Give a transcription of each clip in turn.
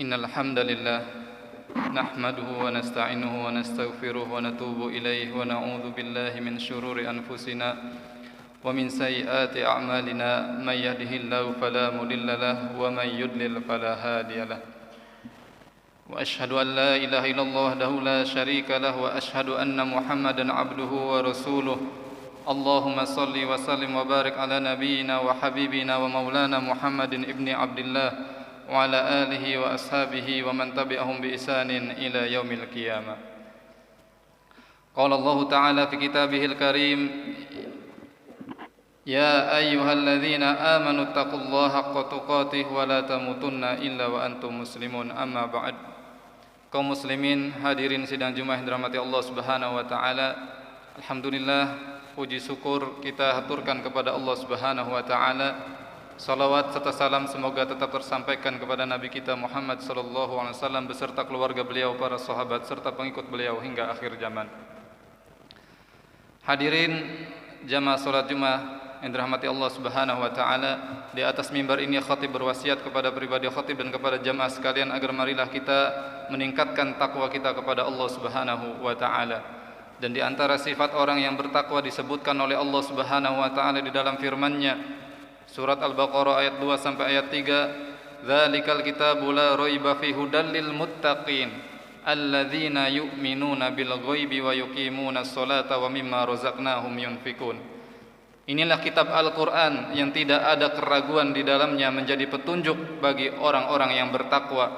إن الحمد لله نحمده ونستعينه ونستغفره ونتوب إليه ونعوذ بالله من شرور أنفسنا ومن سيئات أعمالنا من يهده الله فلا مضل له ومن يضلل فلا هادي له وأشهد أن لا إله إلا الله وحده لا شريك له وأشهد أن محمدا عبده ورسوله اللهم صل وسلم وبارك على نبينا وحبيبنا ومولانا محمد ابن عبد الله وعلى آله وأصحابه ومن تبعهم بإحسان إلى يوم القيامة. قال الله تعالى في كتابه الكريم: يا أيها الذين آمنوا اتقوا الله حق تقاته ولا تموتن إلا وأنتم مسلمون. Amma ba'd. Kaum muslimin, hadirin sidang Jumat yang dirahmati Allah Subhanahu wa taala. Alhamdulillah, puji syukur kita haturkan kepada Allah Subhanahu wa taala. Salawat serta salam semoga tetap tersampaikan kepada Nabi kita Muhammad sallallahu alaihi wasallam beserta keluarga beliau, para sahabat serta pengikut beliau hingga akhir zaman. Hadirin jamaah salat Jumat yang dirahmati Allah Subhanahu wa taala, di atas mimbar ini khatib berwasiat kepada pribadi khatib dan kepada jamaah sekalian agar marilah kita meningkatkan takwa kita kepada Allah Subhanahu wa taala. Dan di antara sifat orang yang bertakwa disebutkan oleh Allah Subhanahu wa taala di dalam firman-Nya surat Al-Baqarah ayat 2 sampai ayat 3, "Dzalikal kitabu la raiba fihi hudal lil muttaqin alladzina yu'minuna bil ghaibi wa yuqimunas sholata wa mimma razaqnahum yunfikun." Inilah kitab Al-Quran yang tidak ada keraguan di dalamnya, menjadi petunjuk bagi orang-orang yang bertakwa.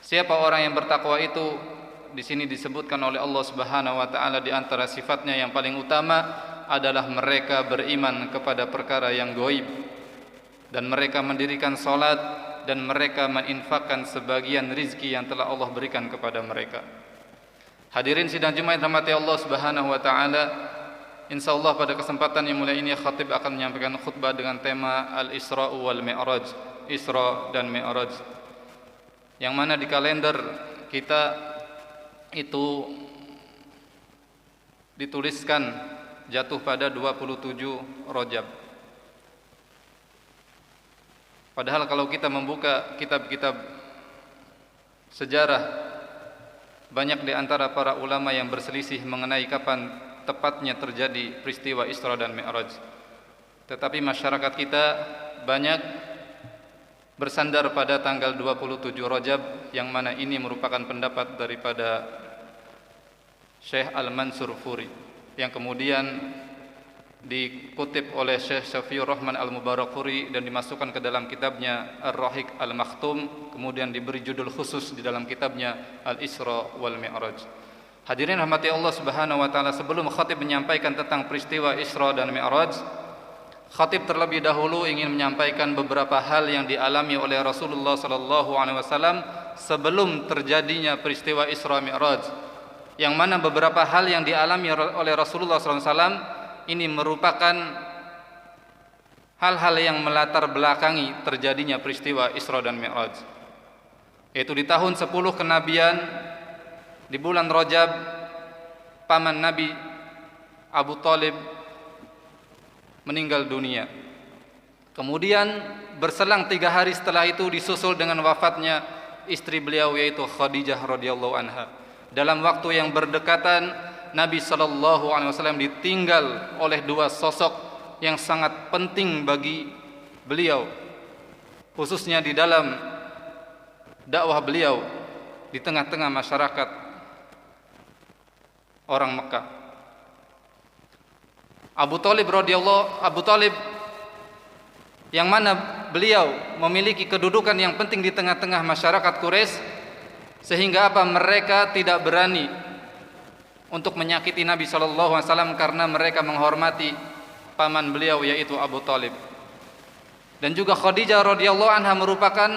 Siapa orang yang bertakwa itu? Di sini disebutkan oleh Allah Subhanahu wa taala di antara sifatnya yang paling utama adalah mereka beriman kepada perkara yang gaib, dan mereka mendirikan salat, dan mereka menginfakkan sebagian rizki yang telah Allah berikan kepada mereka. Hadirin sidang Jumat rahmati Allah Subhanahu wa taala, insyaallah pada kesempatan yang mulia ini khatib akan menyampaikan khutbah dengan tema Al-Isra wal Mi'raj, Isra dan Mi'raj, yang mana di kalender kita itu dituliskan jatuh pada 27 Rajab. Padahal kalau kita membuka kitab-kitab sejarah, banyak di antara para ulama yang berselisih mengenai kapan tepatnya terjadi peristiwa Isra dan Mi'raj. Tetapi masyarakat kita banyak bersandar pada tanggal 27 Rajab, yang mana ini merupakan pendapat daripada Syekh Al-Mansur Furi, yang kemudian dikutip oleh Syekh Syafiur Rahman Al-Mubarakfuri dan dimasukkan ke dalam kitabnya Ar-Rahiq Al-Makhtum, kemudian diberi judul khusus di dalam kitabnya Al-Isra wal Mi'raj. Hadirin rahmati Allah Subhanahu wa taala, sebelum khatib menyampaikan tentang peristiwa Isra dan Mi'raj, khatib terlebih dahulu ingin menyampaikan beberapa hal yang dialami oleh Rasulullah sallallahu alaihi wasallam sebelum terjadinya peristiwa Isra Mi'raj, yang mana beberapa hal yang dialami oleh Rasulullah sallallahu alaihi wasallam ini merupakan hal-hal yang melatar belakangi terjadinya peristiwa Isra dan Mi'raj. Yaitu di tahun 10 kenabian, di bulan Rajab, paman Nabi Abu Talib meninggal dunia. Kemudian berselang 3 hari setelah itu disusul dengan wafatnya istri beliau, yaitu Khadijah radhiyallahu anha. Dalam waktu yang berdekatan, Nabi sallallahu alaihi wasallam ditinggal oleh 2 sosok yang sangat penting bagi beliau, khususnya di dalam dakwah beliau di tengah-tengah masyarakat orang Mekah. Abu Talib yang mana beliau memiliki kedudukan yang penting di tengah-tengah masyarakat Quraisy, sehingga mereka tidak berani untuk menyakiti Nabi sallallahu alaihi wasallam karena mereka menghormati paman beliau, yaitu Abu Talib. Dan juga Khadijah radhiyallahu anha merupakan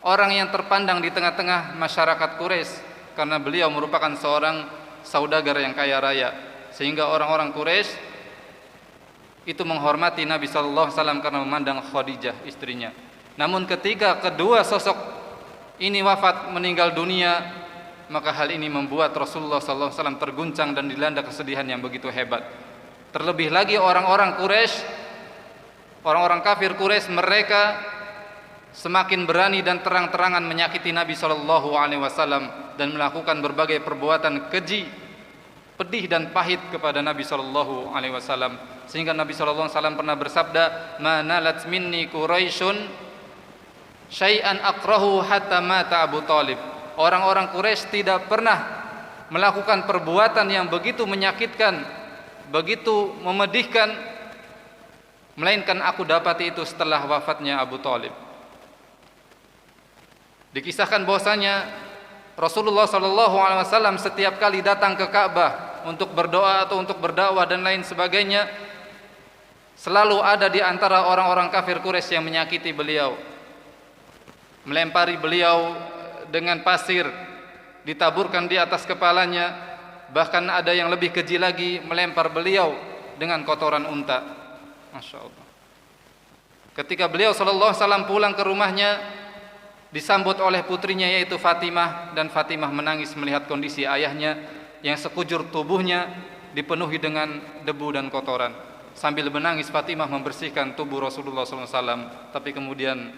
orang yang terpandang di tengah-tengah masyarakat Quraisy karena beliau merupakan seorang saudagar yang kaya raya, sehingga orang-orang Quraisy itu menghormati Nabi sallallahu alaihi wasallam karena memandang Khadijah istrinya. Namun ketika kedua sosok ini wafat, meninggal dunia, maka hal ini membuat Rasulullah sallallahu alaihi wasallam terguncang dan dilanda kesedihan yang begitu hebat. Terlebih lagi orang-orang Quraisy, orang-orang kafir Quraisy, mereka semakin berani dan terang-terangan menyakiti Nabi sallallahu alaihi wasallam dan melakukan berbagai perbuatan keji, pedih dan pahit kepada Nabi sallallahu alaihi wasallam, sehingga Nabi sallallahu alaihi wasallam pernah bersabda, "Manalat minni Quraisyun syai'an akrahu hatta mata Abu Thalib." Orang-orang Quraisy tidak pernah melakukan perbuatan yang begitu menyakitkan, begitu memedihkan, melainkan aku dapati itu setelah wafatnya Abu Thalib. Dikisahkan bahwasanya Rasulullah SAW setiap kali datang ke Ka'bah untuk berdoa atau untuk berdakwah dan lain sebagainya, selalu ada di antara orang-orang kafir Quraisy yang menyakiti beliau, melempari beliau dengan pasir, ditaburkan di atas kepalanya, bahkan ada yang lebih keji lagi, melempar beliau dengan kotoran unta. Masya Allah. Ketika beliau sallallahu alaihi wasallam pulang ke rumahnya, disambut oleh putrinya yaitu Fatimah, dan Fatimah menangis melihat kondisi ayahnya yang sekujur tubuhnya dipenuhi dengan debu dan kotoran. Sambil menangis Fatimah membersihkan tubuh Rasulullah SAW. Tapi kemudian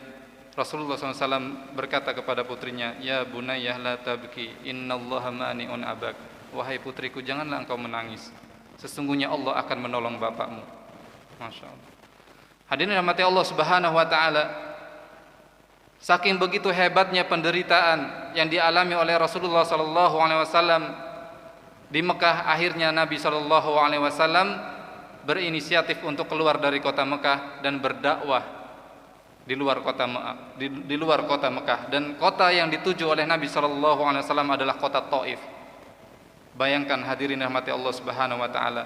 Rasulullah SAW berkata kepada putrinya, "Ya bunayyah la tabki, innallaha mani'un abak." Wahai putriku, janganlah engkau menangis, sesungguhnya Allah akan menolong bapakmu. Masya Allah. Hadirin rahmati Allah Subhanahu wa taala, saking begitu hebatnya penderitaan yang dialami oleh Rasulullah sallallahu alaihi wasallam di Mekah, akhirnya Nabi sallallahu alaihi wasallam berinisiatif untuk keluar dari kota Mekah dan berdakwah di luar kota Mekah, dan kota yang dituju oleh Nabi sallallahu alaihi wasallam adalah kota Taif. Bayangkan hadirin rahmati Allah Subhanahu wa taala,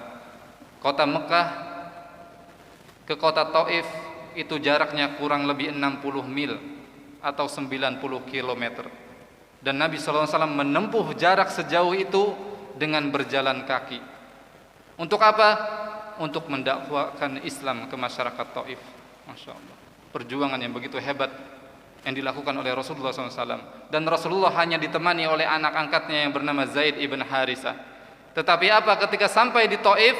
kota Mekah ke kota Taif itu jaraknya kurang lebih 60 mil atau 90 km. Dan Nabi sallallahu alaihi wasallam menempuh jarak sejauh itu dengan berjalan kaki. Untuk apa? Untuk mendakwakan Islam ke masyarakat Taif. Masya Allah. Perjuangan yang begitu hebat yang dilakukan oleh Rasulullah SAW. Dan Rasulullah hanya ditemani oleh anak angkatnya yang bernama Zaid ibn Harisah. Tetapi apa, ketika sampai di Taif,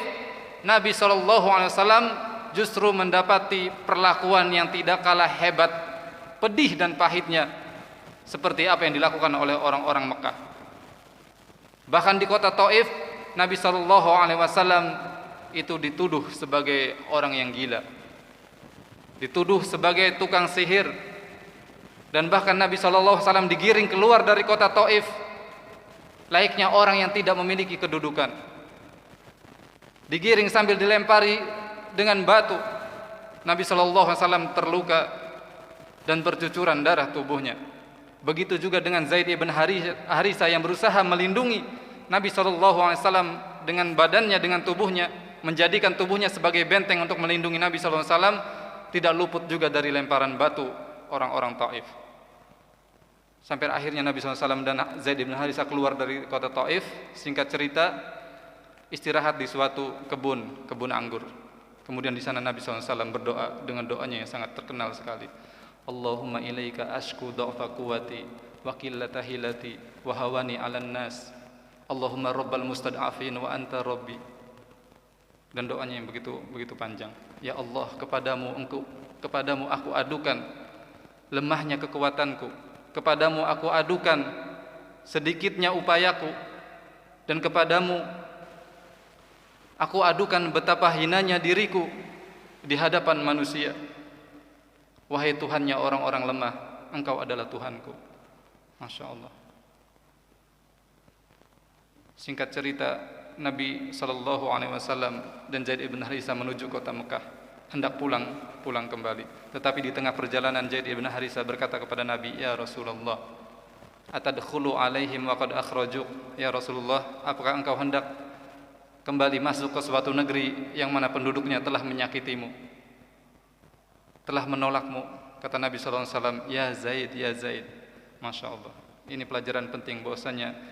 Nabi SAW justru mendapati perlakuan yang tidak kalah hebat, pedih dan pahitnya, seperti apa yang dilakukan oleh orang-orang Mekah. Bahkan di kota Taif, Nabi SAW itu dituduh sebagai orang yang gila, dituduh sebagai tukang sihir, dan bahkan Nabi SAW digiring keluar dari kota Taif layaknya orang yang tidak memiliki kedudukan, digiring sambil dilempari dengan batu. Nabi SAW terluka dan bercucuran darah tubuhnya. Begitu juga dengan Zaid ibn Harisah yang berusaha melindungi Nabi SAW dengan badannya, dengan tubuhnya, menjadikan tubuhnya sebagai benteng untuk melindungi Nabi SAW, tidak luput juga dari lemparan batu orang-orang Taif. Sampai akhirnya Nabi SAW dan Zaid bin Harisah keluar dari kota Taif. Singkat cerita, istirahat di suatu kebun anggur. Kemudian di sana Nabi SAW berdoa dengan doanya yang sangat terkenal sekali. Allahumma ilaika ashku dha'fa quwati wa qillata hilati wa hawani 'alan nas. Allahumma rabbal mustad'afin wa anta rabbi. Dan doanya yang begitu panjang. Ya Allah, kepadamu aku adukan lemahnya kekuatanku, kepadamu aku adukan sedikitnya upayaku, dan kepadamu aku adukan betapa hinanya diriku di hadapan manusia. Wahai Tuhannya orang-orang lemah, Engkau adalah Tuhanku. Masya Allah. Singkat cerita, Nabi SAW dan Zaid ibn Harisah menuju kota Mekah, hendak pulang kembali. Tetapi di tengah perjalanan Zaid ibn Harisah berkata kepada Nabi, "Ya Rasulullah, atadkhulu alaihim wa qad akhrajuk?" Ya Rasulullah, apakah engkau hendak kembali masuk ke suatu negeri yang mana penduduknya telah menyakitimu, telah menolakmu? Kata Nabi SAW, "Ya Zaid, ya Zaid." Masya Allah. Ini pelajaran penting bahwasanya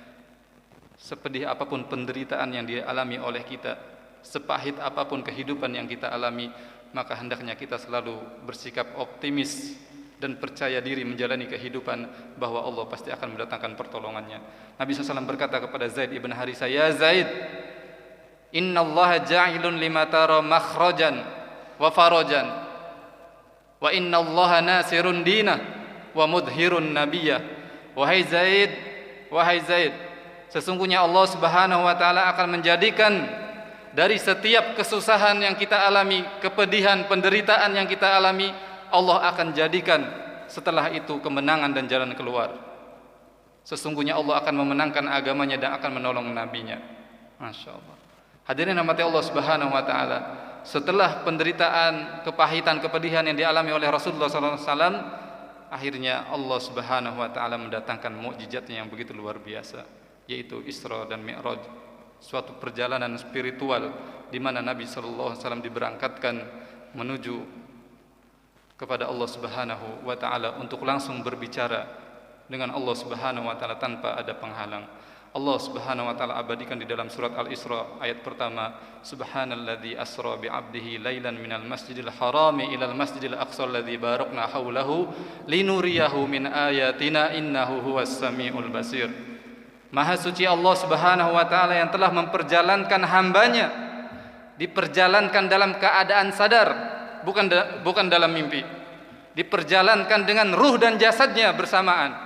sepedih apapun penderitaan yang dialami oleh kita, sepahit apapun kehidupan yang kita alami, maka hendaknya kita selalu bersikap optimis dan percaya diri menjalani kehidupan bahwa Allah pasti akan mendatangkan pertolongannya. Nabi SAW berkata kepada Zaid ibn Harisah, "Ya Zaid, innallaha ja'ilun lima tara makhrajan wa farajan Wa innallaha nasirun dinah wa mudhirun nabiyyah. Wahai Zaid, sesungguhnya Allah Subhanahu wa taala akan menjadikan dari setiap kesusahan yang kita alami, kepedihan, penderitaan yang kita alami, Allah akan jadikan setelah itu kemenangan dan jalan keluar. Sesungguhnya Allah akan memenangkan agamanya dan akan menolong nabinya. Masya Allah. Hadirin rahmati Allah Subhanahu wa taala, setelah penderitaan, kepahitan, kepedihan yang dialami oleh Rasulullah SAW, akhirnya Allah Subhanahu wa taala mendatangkan mukjizatnya yang begitu luar biasa, yaitu Isra dan Mi'raj, suatu perjalanan spiritual di mana Nabi sallallahu alaihi wasallam diberangkatkan menuju kepada Allah Subhanahu wa taala untuk langsung berbicara dengan Allah Subhanahu wa taala tanpa ada penghalang. Allah Subhanahu wa taala abadikan di dalam surat Al-Isra ayat pertama, Subhanalladzi asra bi 'abdihi lailan minal masjidil harami ilal masjidil aqsa alladzi barakna haulahu linuriyahu min ayatina innahu huwas samiul basir. Maha suci Allah Subhanahu wa taala yang telah memperjalankan hambanya, diperjalankan dalam keadaan sadar, bukan dalam mimpi. Diperjalankan dengan ruh dan jasadnya bersamaan.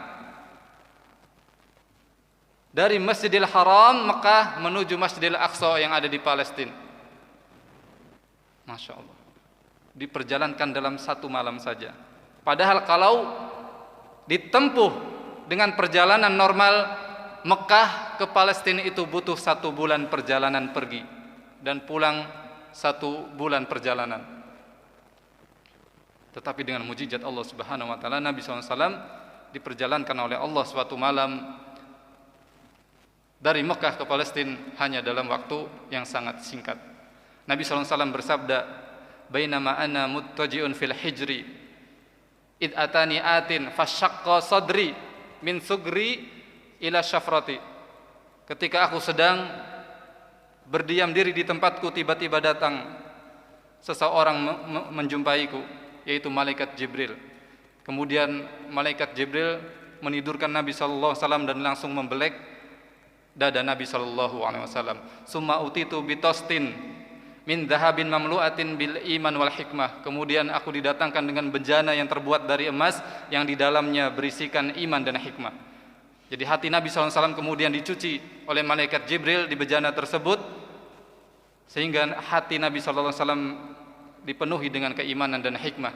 Dari Masjidil Haram Mekah menuju Masjidil Aqsa yang ada di Palestina. Masya Allah. Diperjalankan dalam satu malam saja. Padahal kalau ditempuh dengan perjalanan normal, Mekah ke Palestina itu butuh 1 bulan perjalanan pergi dan pulang 1 bulan perjalanan. Tetapi dengan mujizat Allah Subhanahu wa taala, Nabi SAW diperjalankan oleh Allah suatu malam dari Mekah ke Palestina hanya dalam waktu yang sangat singkat. Nabi SAW bersabda, "Bainama ana muttaji'un fil hijri, id atani atin fashaqqa sadri min sugri ila syafrati." Ketika aku sedang berdiam diri di tempatku, tiba-tiba datang seseorang menjumpaiku, yaitu malaikat Jibril. Kemudian malaikat Jibril menidurkan Nabi SAW dan langsung membelek dada Nabi SAW. Summa utitu bitostin min dhahabin mamlu'atin bil iman wal hikmah. Kemudian aku didatangkan dengan bejana yang terbuat dari emas yang di dalamnya berisikan iman dan hikmah. Jadi hati Nabi SAW kemudian dicuci oleh malaikat Jibril di bejana tersebut, sehingga hati Nabi SAW dipenuhi dengan keimanan dan hikmah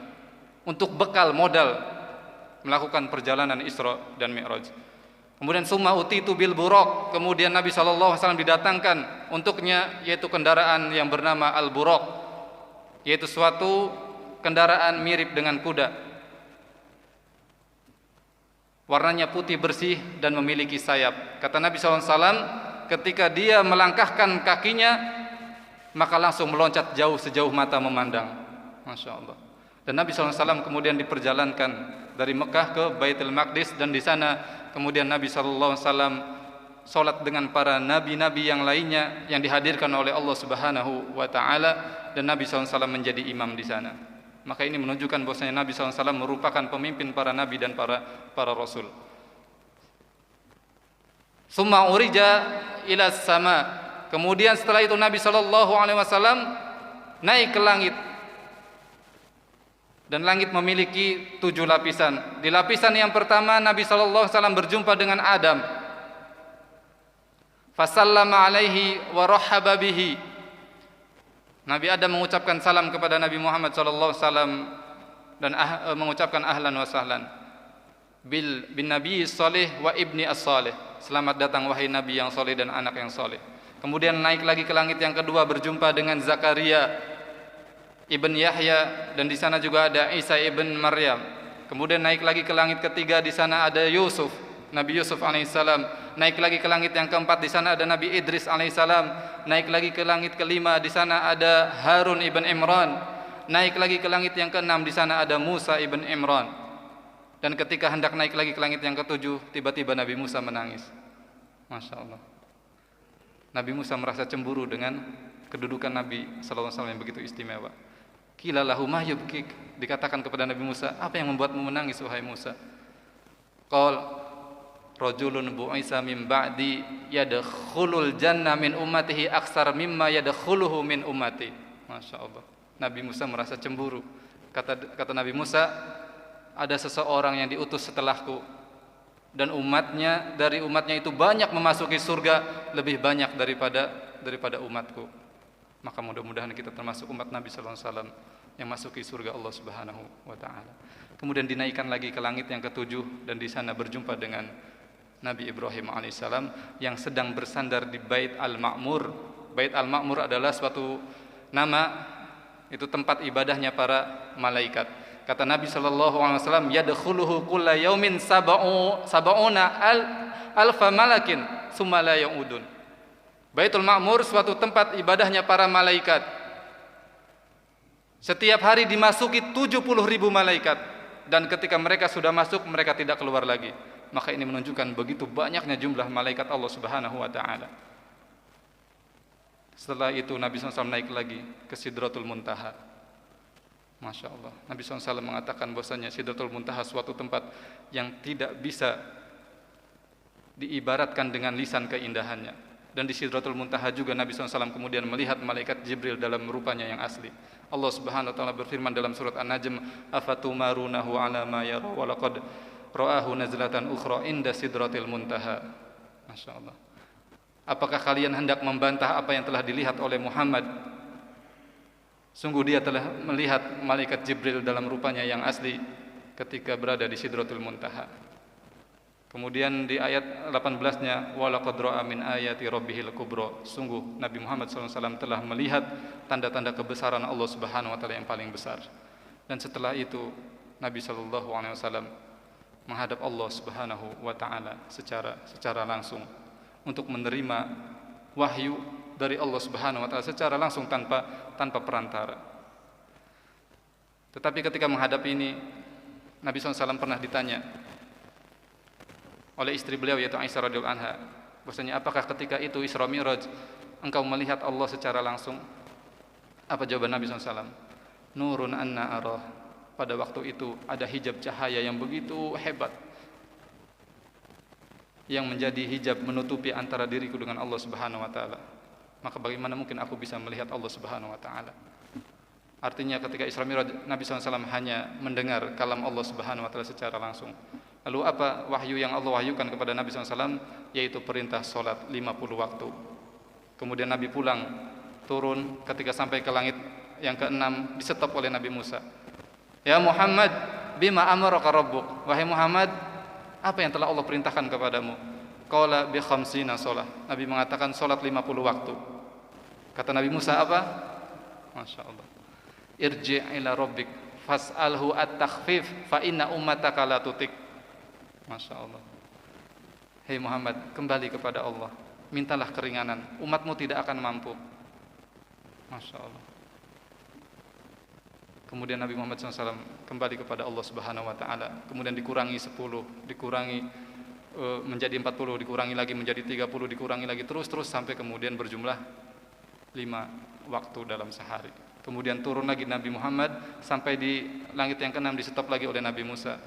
untuk bekal modal melakukan perjalanan Isra dan Mi'raj. Kemudian summa utitu bil buraq, kemudian Nabi SAW didatangkan untuknya yaitu kendaraan yang bernama al-buraq, yaitu suatu kendaraan mirip dengan kuda. Warnanya putih bersih dan memiliki sayap. Kata Nabi SAW, ketika dia melangkahkan kakinya, maka langsung meloncat jauh sejauh mata memandang. Masya Allah. Dan Nabi SAW kemudian diperjalankan dari Mekah ke Baitul Maqdis, dan di sana kemudian Nabi SAW sholat dengan para nabi-nabi yang lainnya yang dihadirkan oleh Allah Subhanahu wa taala, dan Nabi SAW menjadi imam di sana. Maka ini menunjukkan bahwasanya Nabi SAW merupakan pemimpin para nabi dan para rasul. Summa urija ila sama. Kemudian setelah itu Nabi SAW naik ke langit. Dan langit memiliki 7 lapisan. Di lapisan yang pertama Nabi SAW berjumpa dengan Adam. Fasallama alaihi wa rahaba bihi. Nabi Adam mengucapkan salam kepada Nabi Muhammad SAW dan mengucapkan ahlan wa sahlan bin nabi salih wa ibni as-salih. Selamat datang wahai nabi yang saleh dan anak yang saleh. Kemudian naik lagi ke langit yang kedua, berjumpa dengan Zakaria ibn Yahya, dan di sana juga ada Isa ibn Maryam. Kemudian naik lagi ke langit ketiga, di sana ada Yusuf, Nabi Yusuf alaihissalam. Naik lagi ke langit yang keempat, di sana ada Nabi Idris alaihissalam. Naik lagi ke langit kelima, di sana ada Harun ibn Imran. Naik lagi ke langit yang keenam, di sana ada Musa ibn Imran. Dan ketika hendak naik lagi ke langit yang ketujuh, tiba-tiba Nabi Musa menangis. Masya Allah. Nabi Musa merasa cemburu dengan kedudukan Nabi SAW yang begitu istimewa. Qila lahu ma yubkik, dikatakan kepada Nabi Musa, apa yang membuatmu menangis wahai Musa? Qal rajulun bu'isa min ba'di yadkhulul jannah min ummatihi aksar mimma yadkhuluhu min ummati. Masya Allah. Nabi Musa merasa cemburu Kata Nabi Musa, ada seseorang yang diutus setelahku dan dari umatnya itu banyak memasuki surga, lebih banyak daripada umatku. Maka mudah-mudahan kita termasuk umat Nabi sallallahu alaihi wasallam yang masuki surga Allah Subhanahu wa taala. Kemudian dinaikkan lagi ke langit yang ketujuh, dan di sana berjumpa dengan Nabi Ibrahim alaihissalam yang sedang bersandar di Bait Al-Ma'mur. Bait Al-Ma'mur adalah suatu nama, itu tempat ibadahnya para malaikat. Kata Nabi sallallahu alaihi wasallam, yadkhuluhu kulla yaumin sab'una alfa malakin tsumma la yaudun. Baitul Ma'mur suatu tempat ibadahnya para malaikat. Setiap hari dimasuki 70.000 malaikat, dan ketika mereka sudah masuk mereka tidak keluar lagi. Maka ini menunjukkan begitu banyaknya jumlah malaikat Allah Subhanahu wa taala. Setelah itu Nabi SAW naik lagi ke Sidratul Muntaha. Masya Allah, Nabi SAW mengatakan bahwasanya Sidratul Muntaha suatu tempat yang tidak bisa diibaratkan dengan lisan keindahannya. Dan di Sidratul Muntaha juga Nabi SAW kemudian melihat malaikat Jibril dalam rupanya yang asli. Allah Subhanahu wa taala berfirman dalam surat An-Najm, afatumarunahu ala ma yara wa laqad ra'ahu nazlatan ukhra inda Sidratil Muntaha. Masya Allah. Apakah kalian hendak membantah apa yang telah dilihat oleh Muhammad? Sungguh dia telah melihat malaikat Jibril dalam rupanya yang asli ketika berada di Sidratul Muntaha. Kemudian di ayat 18-nya, walaqad ra'a min ayati rabbihil kubra. Sungguh Nabi Muhammad SAW telah melihat tanda-tanda kebesaran Allah Subhanahu wa taala yang paling besar. Dan setelah itu Nabi SAW menghadap Allah Subhanahu wa taala secara langsung untuk menerima wahyu dari Allah Subhanahu wa taala secara langsung tanpa perantara. Tetapi ketika menghadap ini, Nabi SAW pernah ditanya oleh istri beliau yaitu Aisyah radhiyallahu anha, bahwasanya apakah ketika itu Isra Mi'raj engkau melihat Allah secara langsung? Apa jawaban Nabi SAW? Nurun anna arah. Pada waktu itu ada hijab cahaya yang begitu hebat yang menjadi hijab menutupi antara diriku dengan Allah Subhanahu wa taala. Maka bagaimana mungkin aku bisa melihat Allah Subhanahu wa taala? Artinya ketika Isra Mi'raj Nabi SAW hanya mendengar kalam Allah Subhanahu wa taala secara langsung. Lalu apa wahyu yang Allah wahyukan kepada Nabi SAW? Yaitu perintah sholat 50 waktu. Kemudian Nabi pulang, turun, ketika sampai ke langit yang ke-6 disetop oleh Nabi Musa. Ya Muhammad, bima amaraka rabbuk. Wahai Muhammad, apa yang telah Allah perintahkan kepadamu? Qala bi khamsina shalah. Nabi mengatakan sholat 50 waktu. Kata Nabi Musa apa? Masya Allah. Irji' ila rabbik fas'alhu at-takhfif fa inna ummataka la tutik. Masya Allah. Hei Muhammad, kembali kepada Allah, mintalah keringanan, umatmu tidak akan mampu. Masya Allah. Kemudian Nabi Muhammad SAW kembali kepada Allah Subhanahu wa taala. Kemudian dikurangi 10, dikurangi menjadi 40, dikurangi lagi menjadi 30, dikurangi lagi terus sampai kemudian berjumlah 5 waktu dalam sehari. Kemudian turun lagi Nabi Muhammad sampai di langit yang ke-6 disetop lagi oleh Nabi Musa.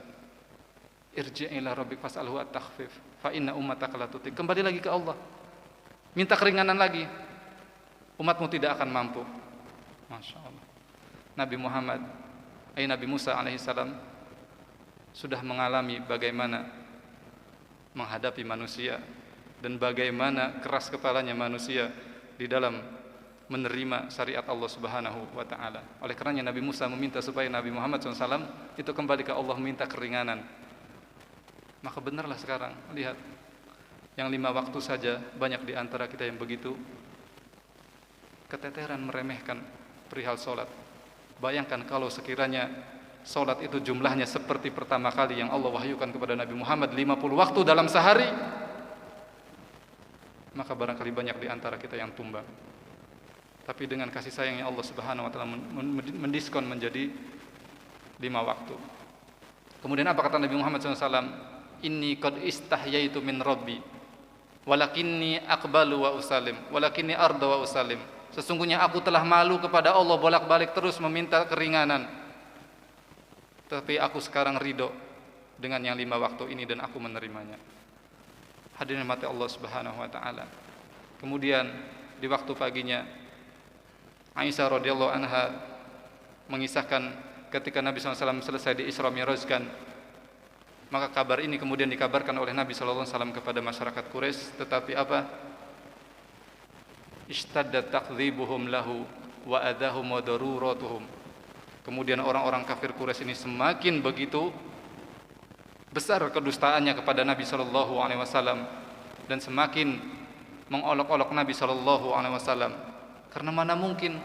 Irji' ila rabbik fas'alhu at-takhfif fa inna ummataka la tutik. Kembali lagi ke Allah, minta keringanan lagi, umatmu tidak akan mampu. Masya Allah. Nabi Muhammad, Nabi Musa alaihissalam sudah mengalami bagaimana menghadapi manusia dan bagaimana keras kepalanya manusia di dalam menerima syariat Allah Subhanahu wa taala. Oleh karenanya Nabi Musa meminta supaya Nabi Muhammad SAW itu kembali ke Allah, minta keringanan. Maka benarlah sekarang, lihat, yang 5 waktu saja banyak di antara kita yang begitu keteteran meremehkan perihal sholat. Bayangkan kalau sekiranya sholat itu jumlahnya seperti pertama kali yang Allah wahyukan kepada Nabi Muhammad 50 waktu dalam sehari, maka barangkali banyak di antara kita yang tumbang. Tapi dengan kasih sayangnya Allah Subhanahu wa taala mendiskon menjadi 5 waktu. Kemudian apa kata Nabi Muhammad SAW? Inni qad istahyaitu min rabbi walakinni aqbalu wa usalim walakinni arda wa usalim. Sesungguhnya aku telah malu kepada Allah, bolak-balik terus meminta keringanan, tapi aku sekarang ridho dengan yang 5 waktu ini dan aku menerimanya. Hadirin mati Allah Subhanahu wa taala. Kemudian di waktu paginya Aisyah radhiyallahu anha mengisahkan ketika Nabi SAW selesai di Isra Mi'rajkan, maka kabar ini kemudian dikabarkan oleh Nabi SAW kepada masyarakat Quraisy. Tetapi apa? Ishtadda takdzibuhum lahu wa adahum wa daruratuhum. Kemudian orang-orang kafir Quraisy ini semakin begitu besar kedustaannya kepada Nabi SAW dan semakin mengolok-olok Nabi SAW. Karena mana mungkin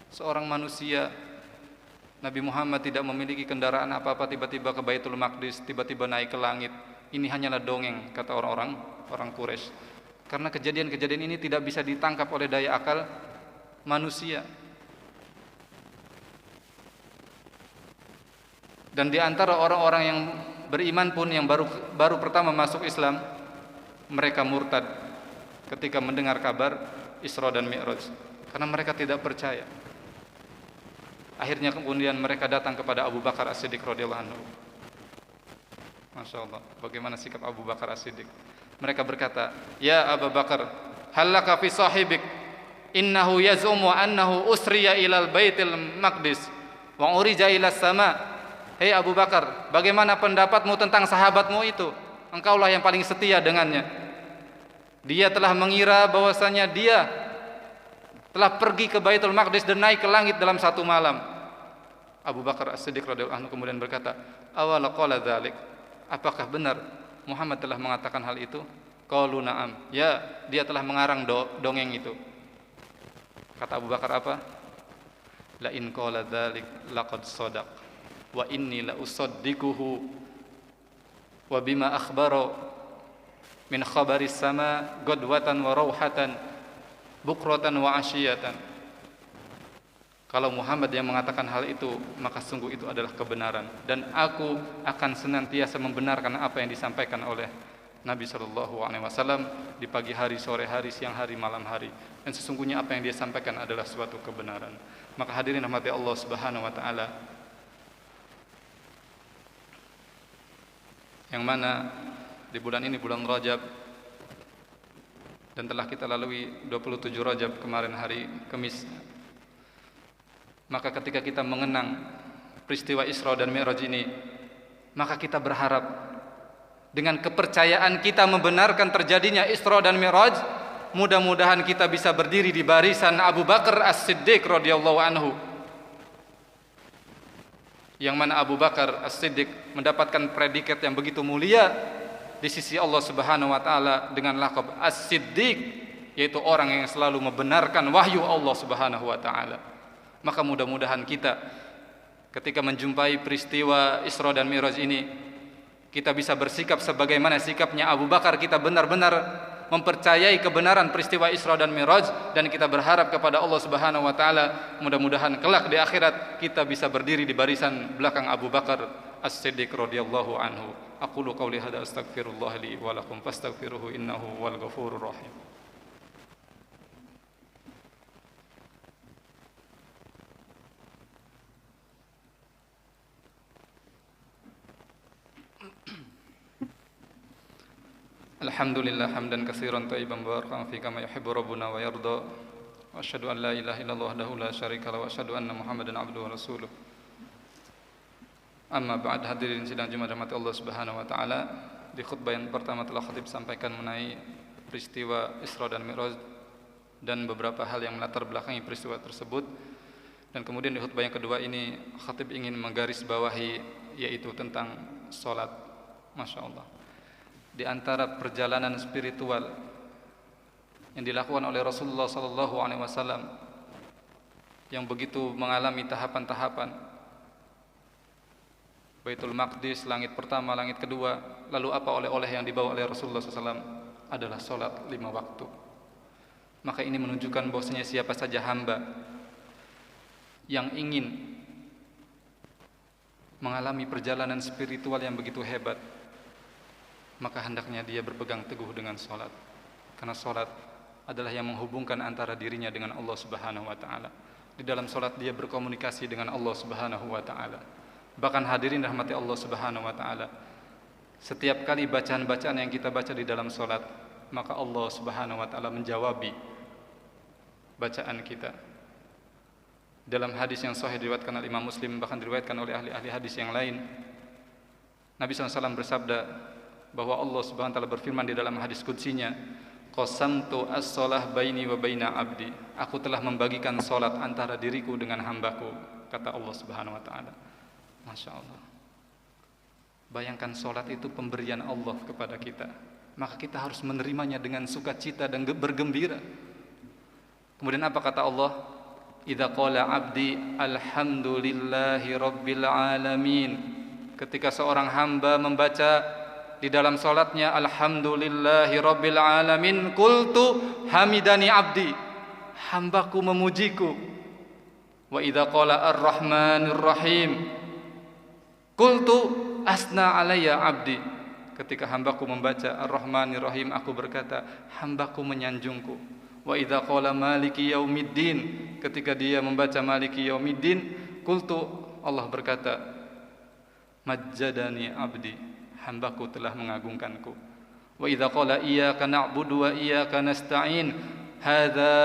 seorang manusia, Nabi Muhammad tidak memiliki kendaraan apa-apa, tiba-tiba ke Baitul Maqdis, tiba-tiba naik ke langit. Ini hanyalah dongeng, kata orang Quraisy. Karena kejadian-kejadian ini tidak bisa ditangkap oleh daya akal manusia. Dan di antara orang-orang yang beriman pun yang baru pertama masuk Islam, mereka murtad ketika mendengar kabar Isra dan Mi'raj, karena mereka tidak percaya. Akhirnya kemudian mereka datang kepada Abu Bakar As-Siddiq radhiyallahu anhu. Masya Allah, bagaimana sikap Abu Bakar As-Siddiq? Mereka berkata, "Ya Abu Bakar, hal laka fi sahibik innahu yaz'umu annahu usriya ilal Baitil Maqdis wa urija ila sama." Hei Abu Bakar, bagaimana pendapatmu tentang sahabatmu itu? Engkaulah yang paling setia dengannya. Dia telah mengira bahwasanya dia telah pergi ke Baitul Maqdis dan naik ke langit dalam satu malam. Abu Bakar As-Siddiq radhiyallahu anhu kemudian berkata, "Awala qala dzalik?" Apakah benar Muhammad telah mengatakan hal itu? Qalu na'am. Ya, dia telah mengarang dongeng itu. Kata Abu Bakar apa? La in qala dzalik laqad shadaq wa inni la usaddiquhu wa bima akhbara min khabaris sama gadwatan wa rauhatan bukratan wa asyiyatan. Kalau Muhammad yang mengatakan hal itu, maka sungguh itu adalah kebenaran, dan aku akan senantiasa membenarkan apa yang disampaikan oleh Nabi SAW di pagi hari, sore hari, siang hari, malam hari. Dan sesungguhnya apa yang dia sampaikan adalah suatu kebenaran. Maka hadirin rahmati Allah Subhanahu wa taala, yang mana di bulan ini, bulan Rajab, dan telah kita lalui 27 Rajab kemarin hari Kamis, maka ketika kita mengenang peristiwa Isra dan Mi'raj ini, maka kita berharap dengan kepercayaan kita membenarkan terjadinya Isra dan Mi'raj, mudah-mudahan kita bisa berdiri di barisan Abu Bakar As-Siddiq radhiyallahu anhu, yang mana Abu Bakar As-Siddiq mendapatkan predikat yang begitu mulia di sisi Allah Subhanahu wa taala dengan laqab As-Siddiq, yaitu orang yang selalu membenarkan wahyu Allah Subhanahu wa taala. Maka mudah-mudahan kita ketika menjumpai peristiwa Isra dan Mi'raj ini, kita bisa bersikap sebagaimana sikapnya Abu Bakar. Kita benar-benar mempercayai kebenaran peristiwa Isra dan Mi'raj, dan kita berharap kepada Allah Subhanahu wa taala mudah-mudahan kelak di akhirat kita bisa berdiri di barisan belakang Abu Bakar As-Siddiq radhiyallahu anhu. Aqulu qauli hadza astaghfirullah li wa lakum fastaghfiruhu innahu wal ghafurur rahim. Alhamdulillah hamdan katsiran thayyiban mubarakan fi kama yuhibbu rabbuna wa yarda. Wa asyhadu an la ilaha illallah wahdahu la syarika lahu wa asyhadu anna Muhammadan abduhu wa rasuluh. Amma ba'd, hadirin sidang Jumat rahmati Allah Subhanahu wa taala. Di khutbah yang pertama telah khatib sampaikan mengenai peristiwa Isra dan Mi'raj dan beberapa hal yang melatar belakangi peristiwa tersebut. Dan kemudian di khutbah yang kedua ini khatib ingin menggarisbawahi, yaitu tentang salat. Masya Allah, di antara perjalanan spiritual yang dilakukan oleh Rasulullah SAW yang begitu mengalami tahapan-tahapan, Baitul Maqdis, langit pertama, langit kedua, lalu apa oleh-oleh yang dibawa oleh Rasulullah SAW adalah sholat 5 waktu. Maka ini menunjukkan bahwasanya siapa saja hamba yang ingin mengalami perjalanan spiritual yang begitu hebat, maka hendaknya dia berpegang teguh dengan sholat. Karena sholat adalah yang menghubungkan antara dirinya dengan Allah Subhanahu wa ta'ala. Di dalam sholat dia berkomunikasi dengan Allah Subhanahu wa ta'ala. Bahkan hadirin rahmati Allah Subhanahu wa ta'ala, setiap kali bacaan-bacaan yang kita baca di dalam sholat, maka Allah Subhanahu wa ta'ala menjawabi bacaan kita. Dalam hadis yang sahih diriwayatkan oleh Imam Muslim, bahkan diriwayatkan oleh ahli-ahli hadis yang lain, Nabi SAW bersabda bahwa Allah Subhanahu wa taala berfirman di dalam hadis qudsinya, qasamtu as-shalah baini wa baina abdi. Aku telah membagikan salat antara diriku dengan hambaku, kata Allah Subhanahu wa taala. Masya Allah. Bayangkan salat itu pemberian Allah kepada kita, maka kita harus menerimanya dengan sukacita dan bergembira. Kemudian apa kata Allah? Idza qala abdi alhamdulillahi rabbil alamin. Ketika seorang hamba membaca di dalam salatnya alhamdulillahi rabbil alamin, qultu hamidani abdi, hambaku memujiku. Wa idza qala arrahmanir rahim, qultu asna alayya abdi. Ketika hambaku membaca ar-rahmanir rahim, aku berkata hambaku menyanjungku. Wa idza qala maliki yaumiddin, ketika dia membaca maliki yaumiddin, qultu, Allah berkata majjadani abdi, hambaku telah mengagungkanku. Wa idza qala iyyaka na'budu wa iyyaka nasta'in, hadza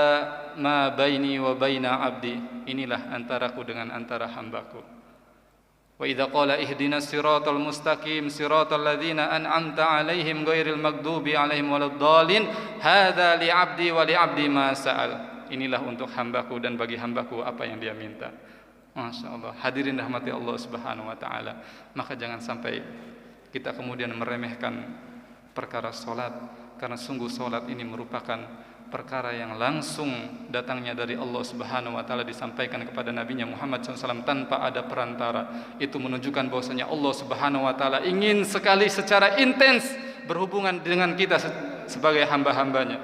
ma baini wa baina abdi, inilah antaraku dengan antara hambaku. Wa idza qala ihdinas siratal mustaqim siratal ladzina an'amta 'alaihim ghairil maghdubi 'alaihim waladdallin, hadza li 'abdi wa li 'abdi ma sa'al. Inilah untuk hambaku dan bagi hambaku apa yang dia minta. Masya Allah. Hadirin rahmati Allah Subhanahu wa taala. Maka jangan sampai kita kemudian meremehkan perkara salat, karena sungguh salat ini merupakan perkara yang langsung datangnya dari Allah Subhanahu wa taala, disampaikan kepada nabinya Muhammad SAW tanpa ada perantara. Itu menunjukkan bahwasanya Allah Subhanahu wa taala ingin sekali secara intens berhubungan dengan kita sebagai hamba-hambanya.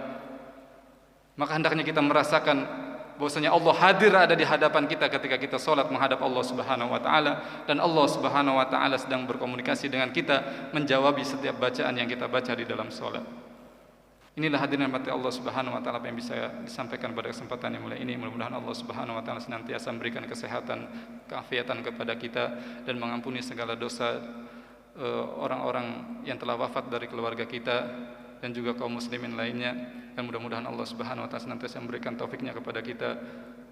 Maka hendaknya kita merasakan bahwasanya Allah hadir ada di hadapan kita ketika kita salat menghadap Allah Subhanahu wa taala, dan Allah Subhanahu wa taala sedang berkomunikasi dengan kita, menjawabi setiap bacaan yang kita baca di dalam salat. Inilah hadirin rahmati Allah Subhanahu wa taala apa yang bisa disampaikan pada kesempatan yang mulia ini. Mudah-mudahan Allah Subhanahu wa taala senantiasa memberikan kesehatan, keafiatan kepada kita dan mengampuni segala dosa orang-orang yang telah wafat dari keluarga kita dan juga kaum muslimin lainnya. Dan mudah-mudahan Allah Subhanahu wa taala senantiasa memberikan taufiknya kepada kita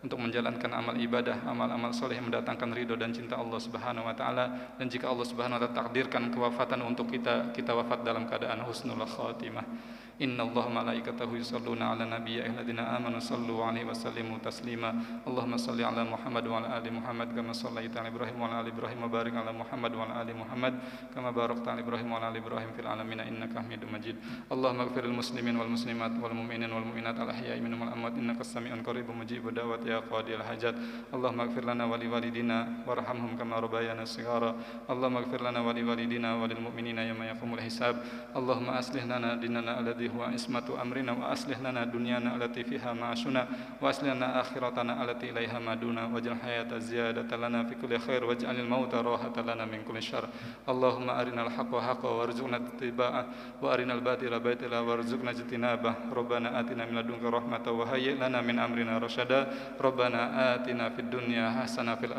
untuk menjalankan amal ibadah, amal-amal soleh yang mendatangkan ridho dan cinta Allah Subhanahu wa taala. Dan jika Allah Subhanahu wa taala takdirkan kewafatan untuk kita wafat dalam keadaan husnul khatimah. Innallaha malaikatahu yusholluna 'alan nabiyyi ayyuhalladzina amanu shallu 'alaihi wa sallimu taslima. Allahumma shalli 'ala Muhammad wa 'ala ali Muhammad kama shallaita 'ala Ibrahim wa 'ala ali Ibrahim wa barik 'ala Muhammad wa 'ala ali Muhammad kama barakta 'ala Ibrahim wa 'ala ali Ibrahim fil alamin innaka Hamidum Majid. Allahumma ighfir lil muslimin wal muslimat wal mu'minin wal mu'minat al ahya'i minhum wal amwat innaka sami'un qaribun mujibud da'wat ya qadiyal hajat. Allahumma ighfir lana wa li walidina warhamhum kama rabbayana shighara. Allahumma ighfir lana wa li walidina wa lil mu'minina yawma yaqumul hisab. Allahumma aslih lana dinana alladhi huwa ismatu amrina wa aslih lana dunyana allati fiha ma'ashuna wa aslih lana akhiratana allati ilaiha maduna waj'al hayata ziyadatan lana fi kulli khair waj'alil mauta rahatan lana min kulli syarr. Allahumma arinal haqqa haqqan warzuqna ittiba'ah wa arinal batila batila warzuqna ijtinabah. Rabbana atina min ladunka rahmatan wa hayyi lana min amrina rasyada. Rabbana atina fid dunya hasanah fil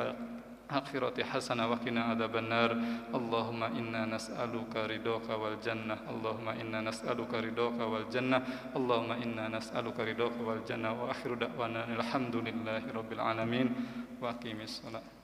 akhirati hasanah wa qina adzabannar. Allahumma inna nas'aluka ridhaka wal jannah. Allahumma inna nas'aluka ridhaka wal jannah. Allahumma inna nas'aluka ridhaka wal jannah. Wa akhiru da'wana alhamdulillahi rabbil alamin. Wa aqimis shalah.